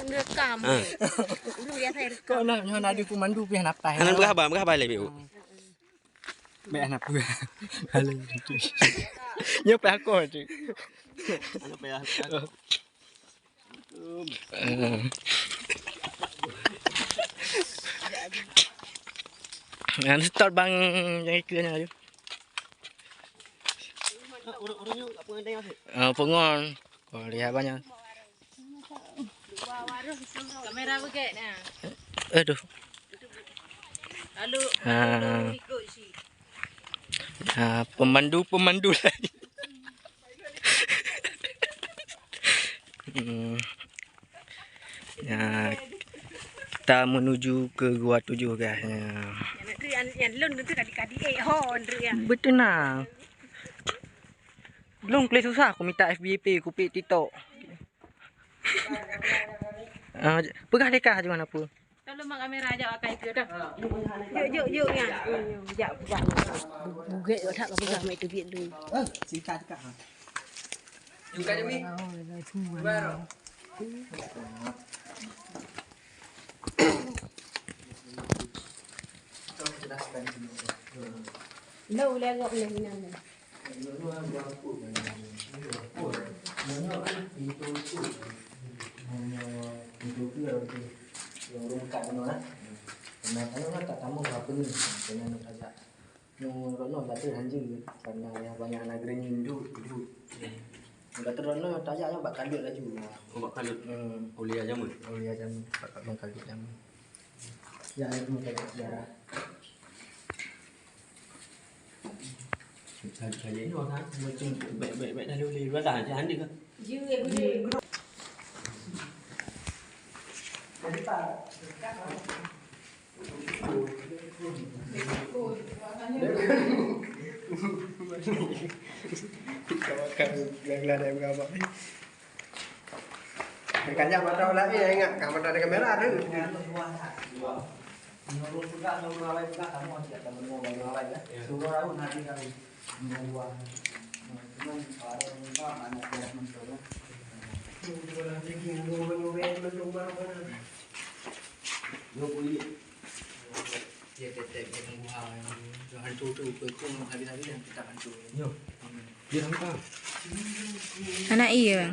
rekam. Lu ya saya rekam. Kau nak nyon ada pemandu pihak napai. Hanan berapa lebih? Mek anak pun. Halo. Nyopai aku tu. Anak payah. Yang start bang yang ikannya tu. Orang-orangnya apa yang tengok sih? Pengon. Oh lihat banyak. Kamera pakai nah. Aduh. Lalu ikut si. Pemandu lagi. Ya, kita menuju ke Gua 7 guys. Yang lun tu kadi-kadi hon ya. Betul nah. Belum klik susah aku minta FBP, aku pik TikTok. Pegah dekah je mana apa. Kalau mak kamera ajak pakai ke dah. Yuk ya. Ya buka. Bugek tak kau pegang mai tu biar lu. Sikat dekat ha. Juga je mi. Baru. Lu lengok ni mana. Karena banyak anak green dulu. Udah terono tajak bak kalut laju. Oh, bak kalut. Ulia jamun. Ulia jamun, bak kalut jamun. Ya itu kayak sejarah. Saya ini orang macam baik-baik dah luli dua dah jangan dia. Je boleh. Jadi Pak, kawakan gelang ada berapa ni? Kanya mata lah ni ingat kamera ada kamera tu. Nurul juga nurul awal juga kamu ada teman mau bawa awal ya. Suruh aku nanti kali bawa. Cuman kalau enggak anak dia mencoba. Dua lagi yang belum baru. Yo boleh. Dia tetap yang buah yang hancur tu pun hari-hari yang kita hancur. Yo. Dia apa? Anak iya.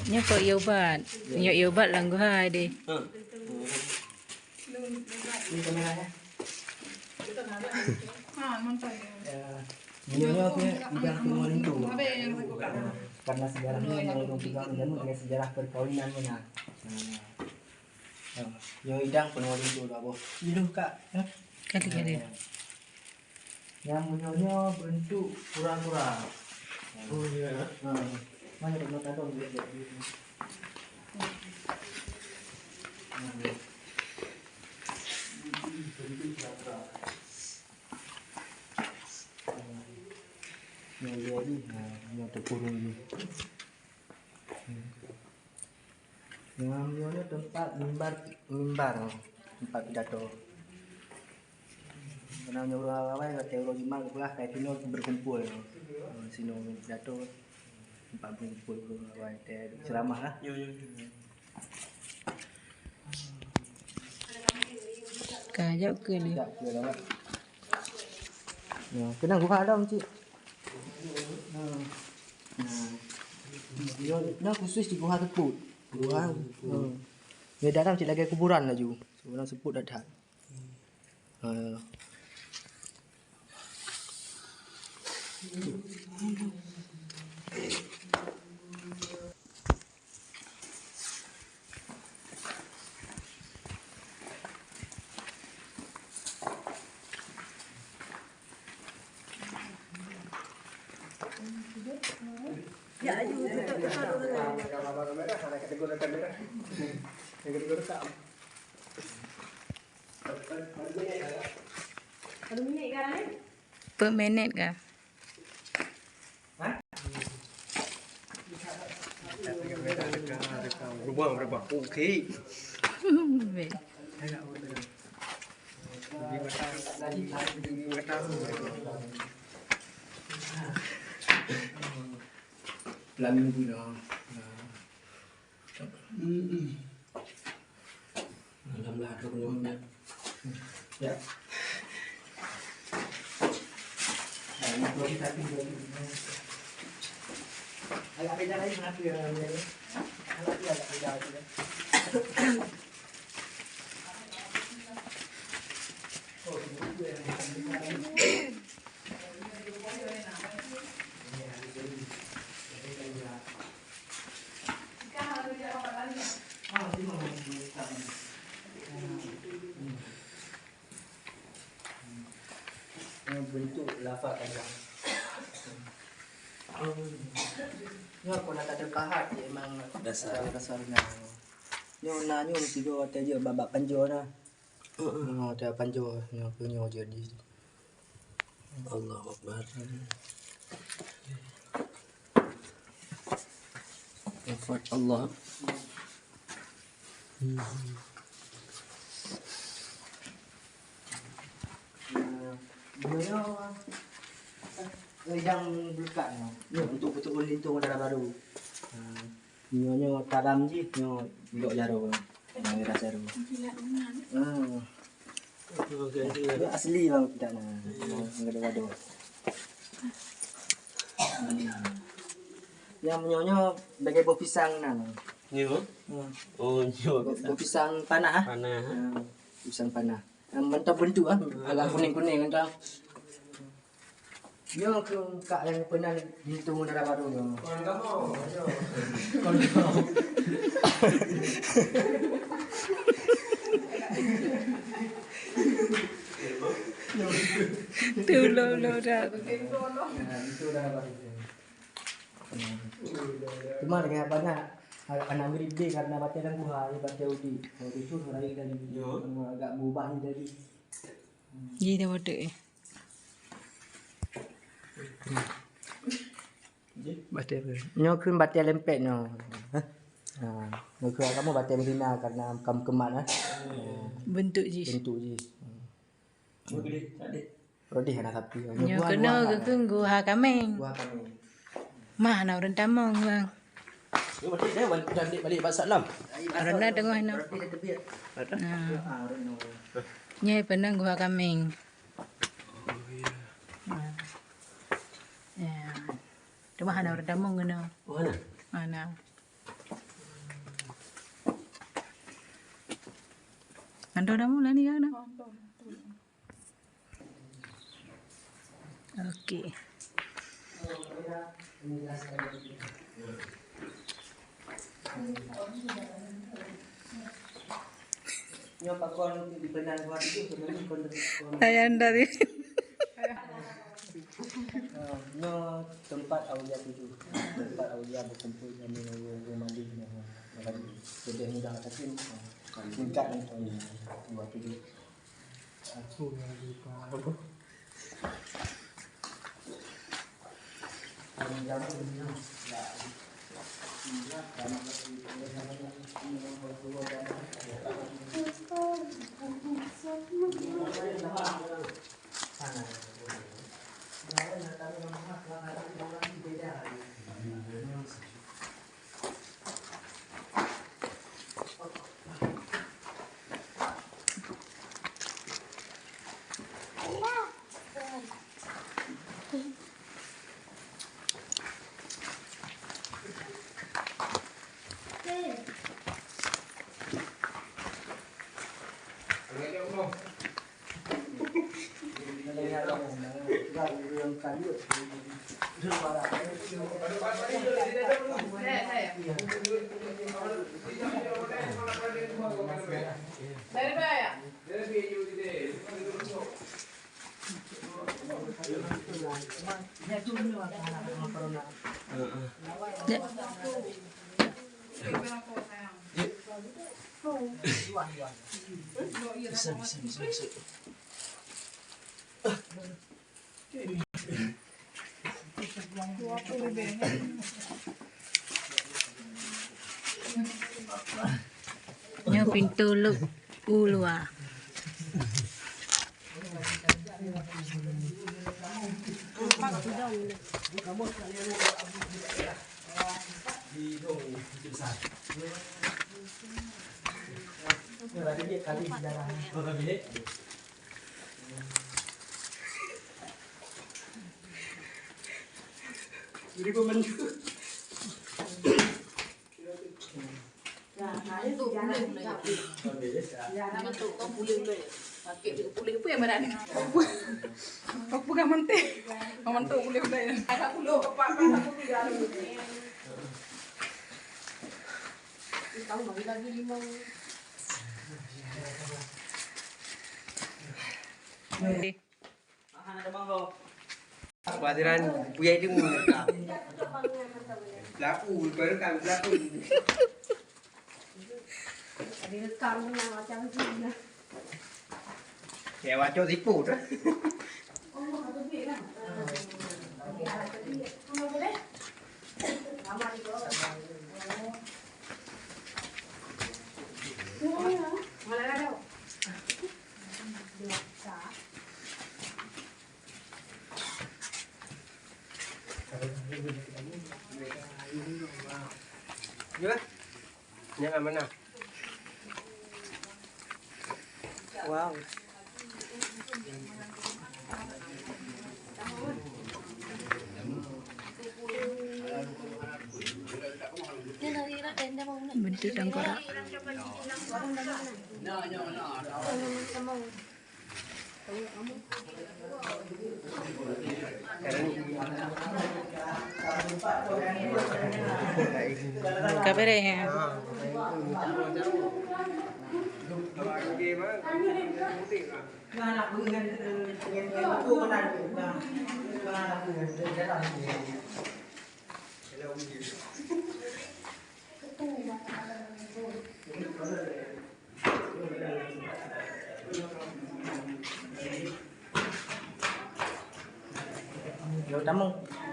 Nya kok yobat. Nyok yobat lang guhai deh. Ini kameranya. Nyonya aku udah keluar itu. Karena sejarahnya yang pegang dan dengan sejarah perkawinan mana. Yang idang penuh itu dah boh. Hidup kak. Kali-kali. Yang menyonya bentuk kura-kura. Oh iya. Mana pernah tahu dia jadi. Yang jadi, yang terkurung ni. Yang tempat mimbar, tempat pidato. Namanya orang awal kata orang Jemaah kebelah kayak Tino berkumpul. Sino pidato tempat berkumpul orang awal ceramah lah. Kajak ke ni. Kena buka dah cik. Dia khusus di Gua Teput. Gua. Dia dalam cik lagi kuburan laju. Sebenarnya sebut dah dah. Ya, ayo kamera kategori kamera. Kategori rekam. Kalau minit kan ni? Per minit ke? Berubah. Okey. Baik. Pelan minggu dah. Alhamdulillah ada punya. Ya. Ini kalau kita tinggal agak beda lagi kenapa ya ini? Agak beda juga. Bentuk lafaz panjang. Ni aku nak ada pahat dia memang dasarnya. Nyo mesti go hotel je babak panjo dah. Hotel panjo nyo punya jadi. Allahu Akbar. Lafaz Allah. Yang berkat ni untuk betul lintung darah baru. Nyo taram je nyo dok jaro. Yang rasa baru. Dia asli bang kita nak. Gado-gado. Yang nyo bagai buah pisang nang. Nyo. Oh, nyo. Buah pisang panah ah. Panah. Pisang panah. Bentuk-bentuk ah, agak kuning-kuning entah. Yo ke kak yang pernah hitung darah baru yo. Kon kamu. Lo dah. Itu darah baru. Cuma dengan apa nak? Anak beri karena baca dan buah, baca udi. Kalau itu hari dari agak berubah ni dari. Ji dah bodoh. Baca apa? Nyo kun baca lempet nyo. Nyo kun kamu baca Medina karena kamu kemat ah. Bentuk ji. Bentuk je. Nyo gede, tadi. Rodi anak sapi. Nyo kena ke gua kameng. Buah kami. Mah nak orang tamang bang. Nyo balik dah balik Salam. Orang dah tengah nak. Rodi dah tebiat. Rodi. Nyai pernah gua kameng. Ya. Cuma hana orang tamang kena. Oh, mana? Mana? Anda dah mula ni kan? Okey. Nyo pakon di penan buat itu sebenarnya kon. Saya anda ni. Nyo tempat aulia itu. Tempat aulia berkumpul kami rumah di jadi mudah tapi tingkat ni buat itu. Aku yang lupa. Apa? Bisa. Nyo pintu luar. di thùng chim sạch. Ini lagi dia kali sejarah. Tôi có biết. Jadi gua men. Aku bukan mentih. Mentuk boleh boleh. Aku lu kepak aku tidak ada. Tahu lagi limau. Kehadiran Buya itu mengerekam. Laku, baru kami laku. Ada rekam yang macam ni. Ya waco tipu dah. Gila. Yang mana? Wow. Bentuk tengkorak. Kabar ya.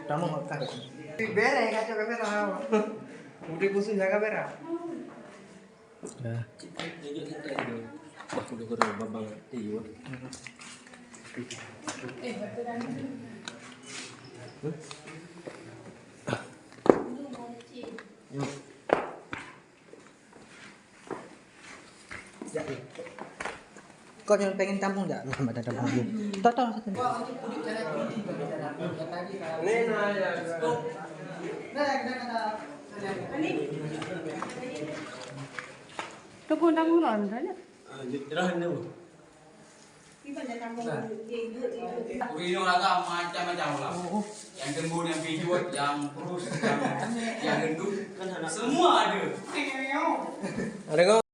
Tamu makan. Bere kacau kamera. Udah pusing jaga kamera. Ya. Wah, udah kurang babang iyo. Kau yang pengen tampung enggak? Sama ada tampung. Tahu satu. Tu pun tamu lawan kan? Jerahan dulu. Urino agak macam-macam lah. Yang gembur, yang pijut, yang kurus, yang gendut, semua ada. Ada kau?